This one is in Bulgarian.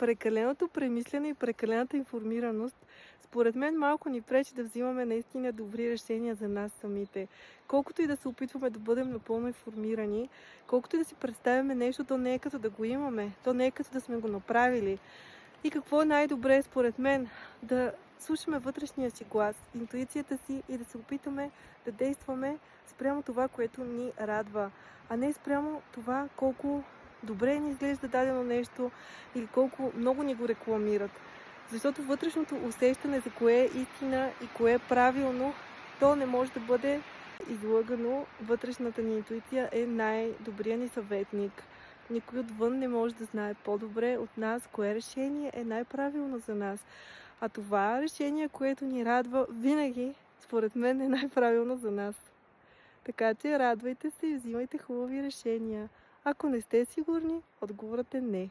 прекаленото премислене и прекалената информираност, според мен малко ни пречи да взимаме наистина добри решения за нас самите. Колкото и да се опитваме да бъдем напълно информирани, колкото и да си представяме нещо, то не е като да го имаме, то не е като да сме го направили. И какво е най-добре според мен? Да слушаме вътрешния си глас, интуицията си и да се опитаме да действаме спрямо това, което ни радва, а не спрямо това колко добре ни изглежда дадено нещо или колко много ни го рекламират. Защото вътрешното усещане за кое е истина и кое е правилно, то не може да бъде излъгано. Вътрешната ни интуиция е най-добрият ни съветник. Никой отвън не може да знае по-добре от нас кое решение е най-правилно за нас. А това решение, което ни радва, винаги, според мен, е най-правилно за нас. Така че радвайте се и взимайте хубави решения. Ако не сте сигурни, отговорът е не.